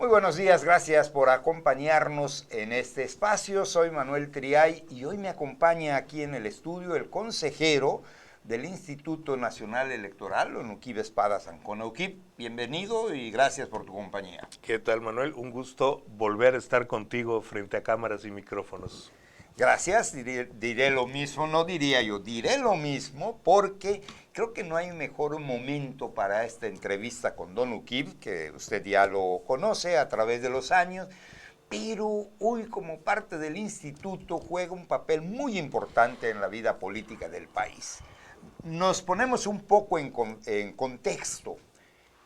Muy buenos días, gracias por acompañarnos en este espacio. Soy Manuel Triay y hoy me acompaña aquí en el estudio el consejero del Instituto Nacional Electoral, Onuquib Espadas Ancona. Onuquib, bienvenido y gracias por tu compañía. ¿Qué tal, Manuel? Un gusto volver a estar contigo frente a cámaras y micrófonos. Gracias, diré lo mismo, no diría yo, diré lo mismo porque creo que no hay mejor momento para esta entrevista con Don Onuquib, que usted ya lo conoce a través de los años, pero hoy como parte del instituto juega un papel muy importante en la vida política del país. Nos ponemos un poco en contexto.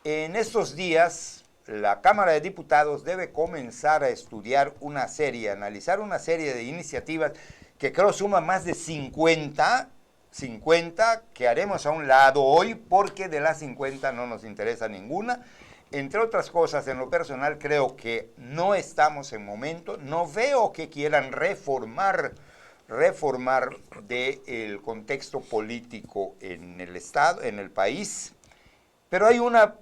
En estos días, la Cámara de Diputados debe comenzar a estudiar una serie, analizar una serie de iniciativas que creo suma más de 50 que haremos a un lado hoy porque de las 50 no nos interesa ninguna. Entre otras cosas, en lo personal creo que no estamos en momento, no veo que quieran reformar del contexto político en el Estado, en el país, pero hay una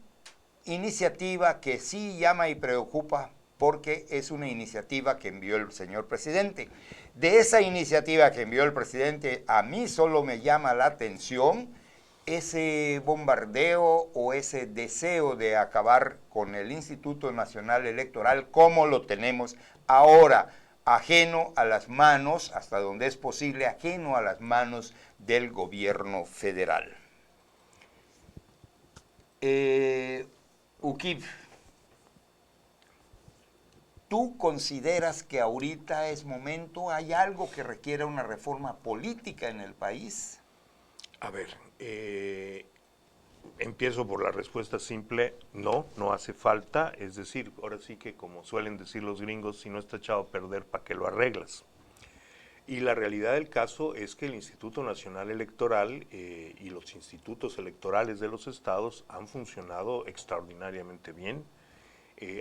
iniciativa que sí llama y preocupa porque es una iniciativa que envió el señor presidente. De esa iniciativa que envió el presidente, a mí solo me llama la atención ese bombardeo o ese deseo de acabar con el Instituto Nacional Electoral como lo tenemos ahora, ajeno a las manos, hasta donde es posible, ajeno a las manos del gobierno federal. Onuquib, ¿tú consideras que ahorita es momento, hay algo que requiera una reforma política en el país? A ver, empiezo por la respuesta simple, no hace falta, es decir, ahora sí que como suelen decir los gringos, si no está echado a perder, ¿para qué lo arreglas? Y la realidad del caso es que el Instituto Nacional Electoral y los institutos electorales de los estados han funcionado extraordinariamente bien.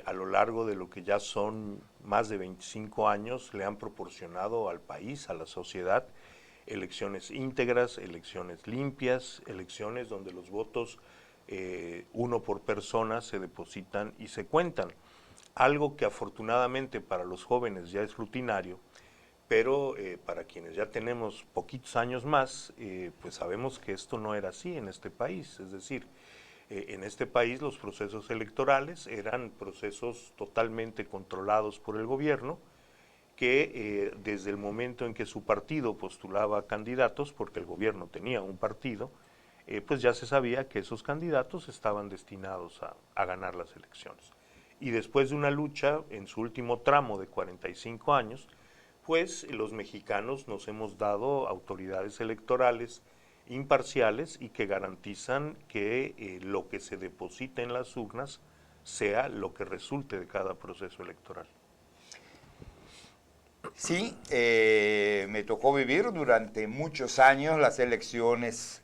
A lo largo de lo que ya son más de 25 años, le han proporcionado al país, a la sociedad, elecciones íntegras, elecciones limpias, elecciones donde los votos, uno por persona, se depositan y se cuentan. Algo que afortunadamente para los jóvenes ya es rutinario, pero para quienes ya tenemos poquitos años más, pues sabemos que esto no era así en este país. Es decir, en este país los procesos electorales eran procesos totalmente controlados por el gobierno, que desde el momento en que su partido postulaba candidatos, porque el gobierno tenía un partido, pues ya se sabía que esos candidatos estaban destinados a ganar las elecciones. Y después de una lucha en su último tramo de 45 años, pues los mexicanos nos hemos dado autoridades electorales imparciales y que garantizan que lo que se deposita en las urnas sea lo que resulte de cada proceso electoral. Sí, me tocó vivir durante muchos años las elecciones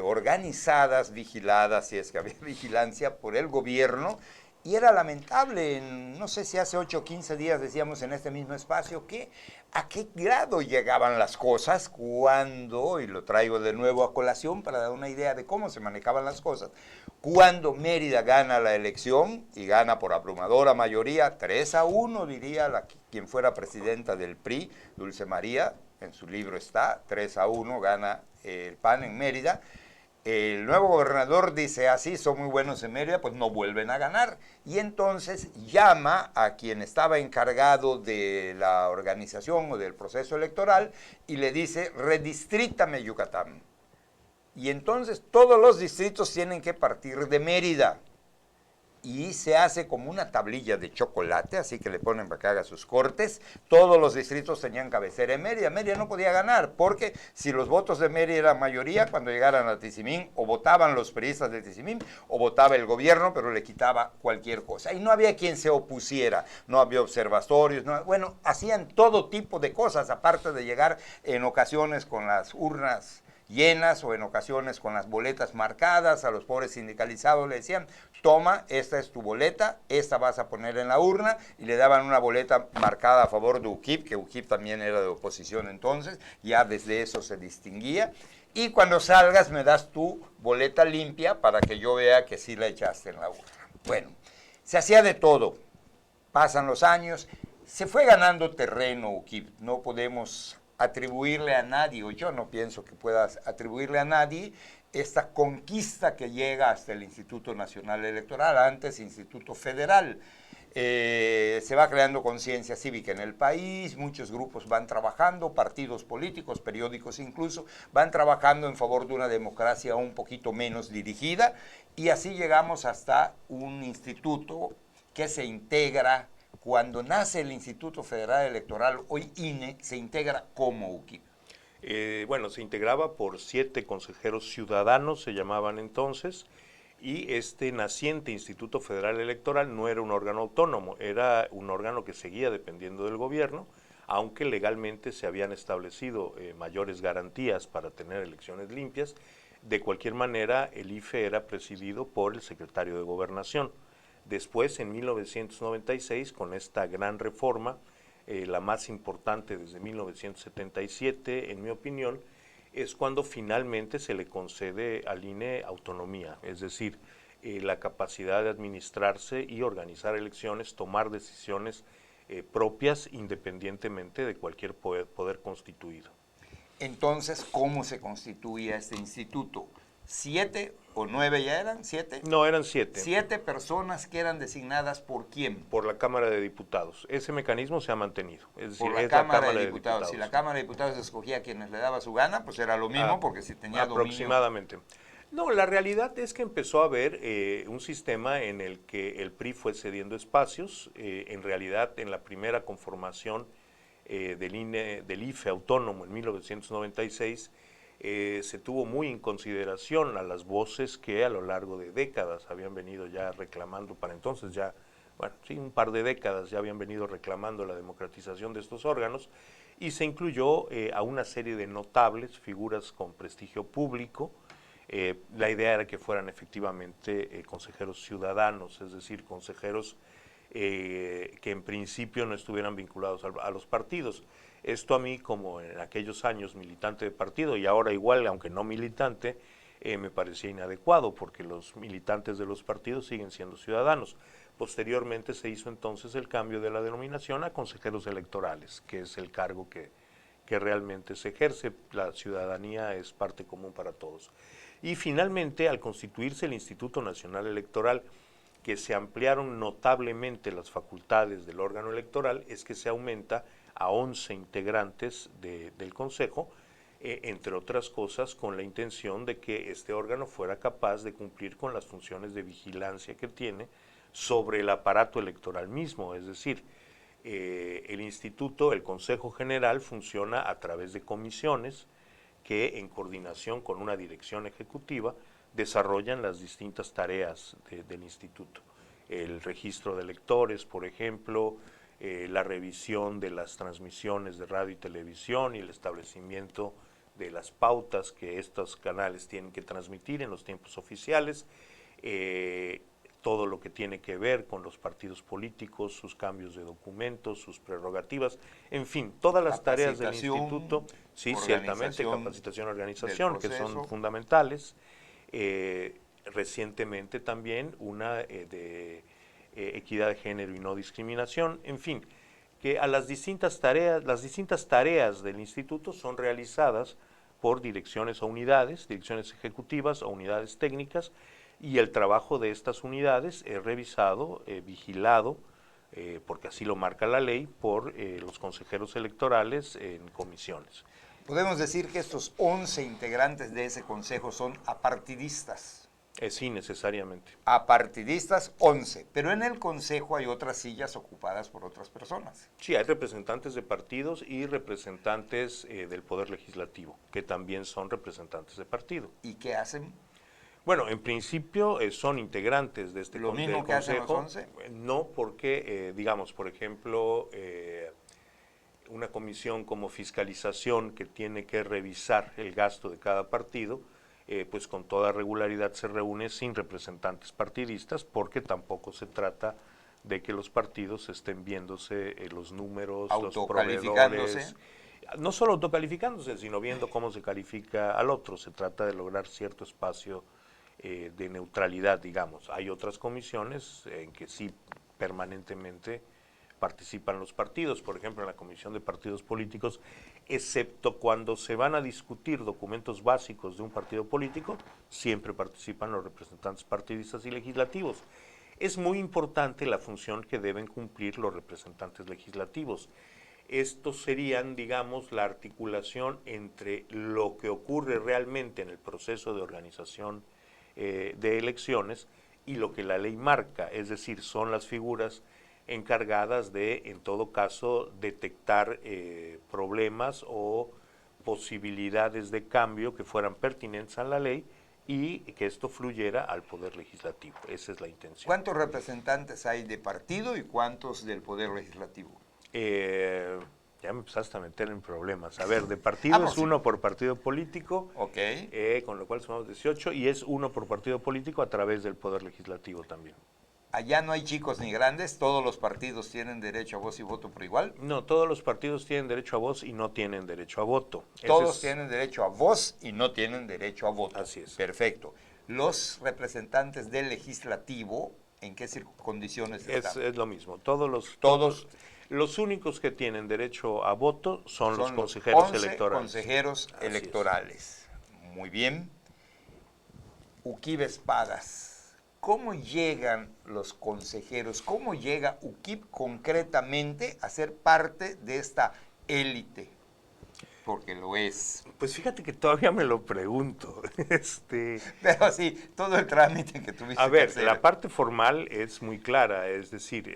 organizadas, vigiladas, si es que había vigilancia por el gobierno, y era lamentable, no sé si hace 8 o 15 días decíamos en este mismo espacio, que a qué grado llegaban las cosas cuando, y lo traigo de nuevo a colación para dar una idea de cómo se manejaban las cosas, cuando Mérida gana la elección y gana por abrumadora mayoría, 3-1 diría quien fuera presidenta del PRI, Dulce María, en su libro está, 3-1 gana el PAN en Mérida. El nuevo gobernador dice así, son muy buenos en Mérida, pues no vuelven a ganar. Y entonces llama a quien estaba encargado de la organización o del proceso electoral y le dice, redistríctame Yucatán. Y entonces todos los distritos tienen que partir de Mérida. Y se hace como una tablilla de chocolate, así que le ponen para que haga sus cortes. Todos los distritos tenían cabecera en Mérida. Mérida no podía ganar, porque si los votos de Mérida eran mayoría, cuando llegaran a Tizimín, o votaban los priistas de Tizimín, o votaba el gobierno, pero le quitaba cualquier cosa. Y no había quien se opusiera, no había observatorios, bueno, hacían todo tipo de cosas, aparte de llegar en ocasiones con las urnas llenas o en ocasiones con las boletas marcadas. A los pobres sindicalizados le decían, toma, esta es tu boleta, esta vas a poner en la urna, y le daban una boleta marcada a favor de Onuquib, que Onuquib también era de oposición entonces, ya desde eso se distinguía, y cuando salgas me das tu boleta limpia para que yo vea que sí la echaste en la urna. Bueno, se hacía de todo. pasan los años, se fue ganando terreno, Ukip. No podemos atribuirle a nadie, o yo no pienso que puedas atribuirle a nadie, esta conquista que llega hasta el Instituto Nacional Electoral, antes Instituto Federal. Se va creando conciencia cívica en el país, muchos grupos van trabajando, partidos políticos, periódicos incluso, van trabajando en favor de una democracia un poquito menos dirigida, y así llegamos hasta un instituto que se integra. Cuando nace el Instituto Federal Electoral, hoy INE, se integra como UKIP. Bueno, se integraba por 7 consejeros ciudadanos, se llamaban entonces, y este naciente Instituto Federal Electoral no era un órgano autónomo, era un órgano que seguía dependiendo del gobierno, aunque legalmente se habían establecido mayores garantías para tener elecciones limpias. De cualquier manera, el IFE era presidido por el secretario de Gobernación. Después, en 1996, con esta gran reforma, la más importante desde 1977, en mi opinión, es cuando finalmente se le concede al INE autonomía, es decir, la capacidad de administrarse y organizar elecciones, tomar decisiones propias independientemente de cualquier poder constituido. Entonces, ¿cómo se constituía este instituto? ¿7 o 9 ya eran? ¿7? No, eran 7. 7 personas que eran designadas ¿por quién? Por la Cámara de Diputados. Ese mecanismo se ha mantenido. Es decir, Por la es Cámara la Cámara de Diputados. Si la Cámara de Diputados escogía a quienes le daba su gana, pues era lo mismo, porque si tenía aproximadamente. No, la realidad es que empezó a haber un sistema en el que el PRI fue cediendo espacios. En realidad, en la primera conformación del IFE autónomo en 1996, se tuvo muy en consideración a las voces que a lo largo de décadas habían venido ya reclamando, para entonces ya, bueno, sí, un par de décadas ya habían venido reclamando la democratización de estos órganos, y se incluyó a una serie de notables figuras con prestigio público. La idea era que fueran efectivamente consejeros ciudadanos, es decir, consejeros que en principio no estuvieran vinculados a los partidos. Esto a mí, como en aquellos años militante de partido y ahora igual, aunque no militante, me parecía inadecuado, porque los militantes de los partidos siguen siendo ciudadanos. Posteriormente se hizo entonces el cambio de la denominación a consejeros electorales, que es el cargo que realmente se ejerce. La ciudadanía es parte común para todos. Y finalmente, al constituirse el Instituto Nacional Electoral, que se ampliaron notablemente las facultades del órgano electoral, es que se aumenta a 11 integrantes del Consejo, entre otras cosas con la intención de que este órgano fuera capaz de cumplir con las funciones de vigilancia que tiene sobre el aparato electoral mismo, es decir, el instituto, el Consejo General, funciona a través de comisiones que, en coordinación con una dirección ejecutiva, desarrollan las distintas tareas del instituto. El registro de electores, por ejemplo, la revisión de las transmisiones de radio y televisión y el establecimiento de las pautas que estos canales tienen que transmitir en los tiempos oficiales, todo lo que tiene que ver con los partidos políticos, sus cambios de documentos, sus prerrogativas, en fin, todas las tareas del instituto, sí, ciertamente, capacitación, organización, que son fundamentales. Recientemente también una de equidad de género y no discriminación, en fin, que a las distintas tareas del instituto son realizadas por direcciones o unidades, direcciones ejecutivas o unidades técnicas, y el trabajo de estas unidades es revisado, vigilado, porque así lo marca la ley, por los consejeros electorales en comisiones. Podemos decir que estos 11 integrantes de ese consejo son apartidistas. Sí, necesariamente. Apartidistas 11, pero en el consejo hay otras sillas ocupadas por otras personas. Sí, hay representantes de partidos y representantes del Poder Legislativo, que también son representantes de partido. ¿Y qué hacen? Bueno, en principio son integrantes de este consejo. ¿Lo mismo que hacen los 11? No, porque, digamos, por ejemplo, una comisión como fiscalización que tiene que revisar el gasto de cada partido, pues con toda regularidad se reúne sin representantes partidistas, porque tampoco se trata de que los partidos estén viéndose los números, los proveedores. No solo autocalificándose, sino viendo cómo se califica al otro. Se trata de lograr cierto espacio de neutralidad, digamos. Hay otras comisiones en que sí permanentemente participan los partidos, por ejemplo, en la Comisión de Partidos Políticos, excepto cuando se van a discutir documentos básicos de un partido político, siempre participan los representantes partidistas y legislativos. Es muy importante la función que deben cumplir los representantes legislativos. Estos serían, digamos, la articulación entre lo que ocurre realmente en el proceso de organización de elecciones y lo que la ley marca, es decir, son las figuras encargadas de, en todo caso, detectar problemas o posibilidades de cambio que fueran pertinentes a la ley y que esto fluyera al Poder Legislativo. Esa es la intención. ¿Cuántos representantes hay de partido y cuántos del Poder Legislativo? Ya me empezaste a meter en problemas. A ver, de partido es uno por partido político, con lo cual sumamos 18, y es uno por partido político a través del Poder Legislativo también. Allá no hay chicos ni grandes, todos los partidos tienen derecho a voz y voto por igual. No, todos los partidos tienen derecho a voz y no tienen derecho a voto. Todos tienen derecho a voz y no tienen derecho a voto. Así es. Perfecto. Los representantes del legislativo, ¿en qué condiciones están? Es lo mismo. Todos los únicos que tienen derecho a voto son los consejeros 11 electorales. Consejeros electorales. Muy bien. UKIP Espadas. ¿Cómo llegan los consejeros? ¿Cómo llega UKIP concretamente a ser parte de esta élite? Porque lo es. Pues fíjate que todavía me lo pregunto. Pero sí, todo el trámite que tuviste a ver, que hacer. La parte formal es muy clara, es decir,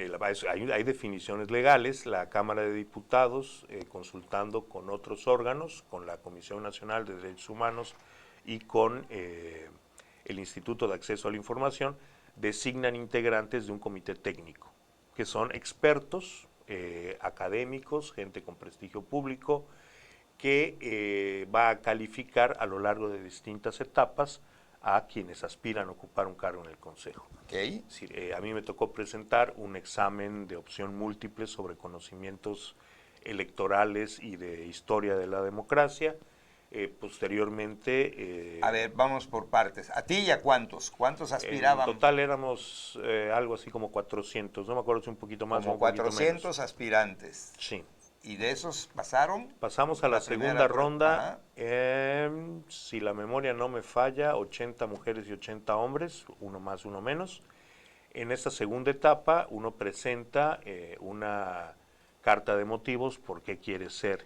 hay definiciones legales, la Cámara de Diputados, consultando con otros órganos, con la Comisión Nacional de Derechos Humanos y con el Instituto de Acceso a la Información, designan integrantes de un comité técnico, que son expertos, académicos, gente con prestigio público, que va a calificar a lo largo de distintas etapas a quienes aspiran a ocupar un cargo en el Consejo. Okay. Es decir, a mí me tocó presentar un examen de opción múltiple sobre conocimientos electorales y de historia de la democracia. Posteriormente... a ver, vamos por partes. ¿A ti y a cuántos? ¿Cuántos aspiraban? En total éramos algo así como 400, no me acuerdo si un poquito más o un poquito menos. 400 aspirantes. Sí. ¿Y de esos pasaron? Pasamos a la segunda ronda, si la memoria no me falla, 80 mujeres y 80 hombres, uno más, uno menos. En esta segunda etapa uno presenta una carta de motivos por qué quiere ser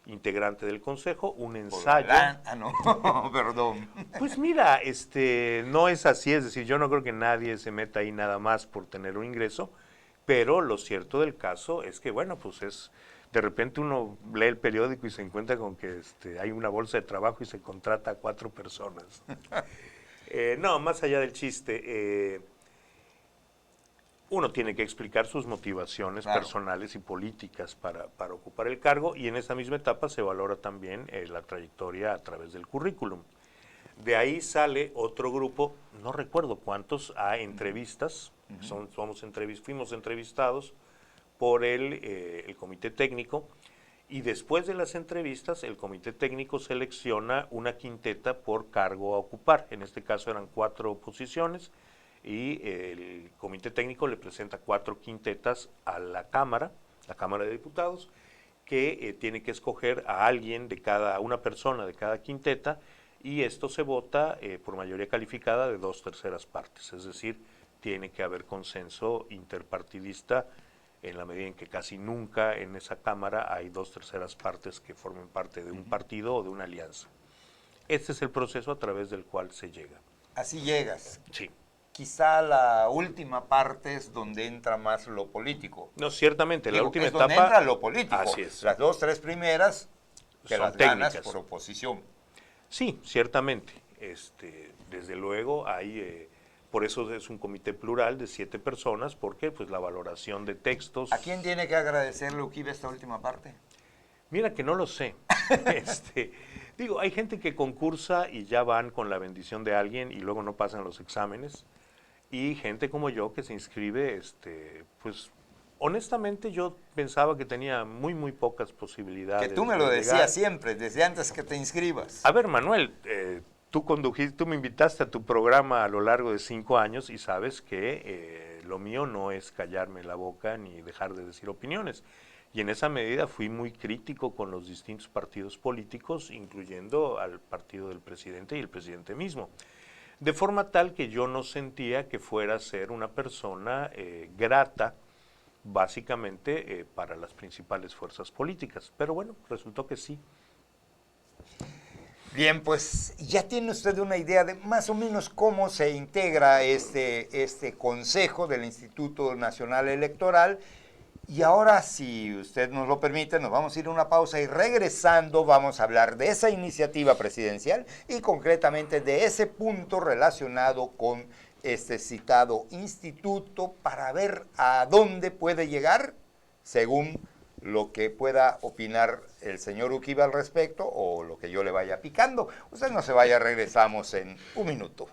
integrante del Consejo, un ensayo. No, perdón. Pues mira, no es así, es decir, yo no creo que nadie se meta ahí nada más por tener un ingreso, pero lo cierto del caso es que, bueno, pues de repente uno lee el periódico y se encuentra con que hay una bolsa de trabajo y se contrata a 4 personas. No, más allá del chiste, uno tiene que explicar sus motivaciones personales y políticas para ocupar el cargo, y en esa misma etapa se valora también la trayectoria a través del currículum. De ahí sale otro grupo, no recuerdo cuántos, a entrevistas. Fuimos entrevistados por el comité técnico, y después de las entrevistas el comité técnico selecciona una quinteta por cargo a ocupar. En este caso eran 4 posiciones, y el comité técnico le presenta 4 quintetas a la Cámara de Diputados, que tiene que escoger a alguien una persona de cada quinteta, y esto se vota por mayoría calificada de 2/3 partes, es decir, tiene que haber consenso interpartidista, en la medida en que casi nunca en esa Cámara hay 2/3 partes que formen parte de un partido o de una alianza. Este es el proceso a través del cual se llega. Así llegas. Sí. Quizá la última parte es donde entra más lo político. No, ciertamente, la última etapa... donde entra lo político. Así es. Las 2, 3 primeras te son las técnicas. ganas por oposición. Sí, ciertamente. Desde luego hay... por eso es un comité plural de 7 personas, porque pues la valoración de textos... ¿A quién tiene que agradecerle UKIP esta última parte? Mira que no lo sé. Digo, hay gente que concursa y ya van con la bendición de alguien y luego no pasan los exámenes, y gente como yo que se inscribe, pues honestamente yo pensaba que tenía muy, muy pocas posibilidades. Que tú me lo decías siempre, desde antes que te inscribas. A ver, Manuel, tú me invitaste a tu programa a lo largo de 5 años y sabes que Lo mío no es callarme la boca ni dejar de decir opiniones. Y en esa medida fui muy crítico con los distintos partidos políticos, incluyendo al partido del presidente y el presidente mismo. De forma tal que yo no sentía que fuera a ser una persona grata, básicamente para las principales fuerzas políticas. Pero bueno, resultó que sí. Bien, pues ya tiene usted una idea de más o menos cómo se integra este Consejo del Instituto Nacional Electoral. Y ahora, si usted nos lo permite, nos vamos a ir a una pausa y regresando vamos a hablar de esa iniciativa presidencial y concretamente de ese punto relacionado con este citado instituto para ver a dónde puede llegar según lo que pueda opinar el señor Uquiba al respecto o lo que yo le vaya picando. Usted no se vaya, regresamos en un minuto.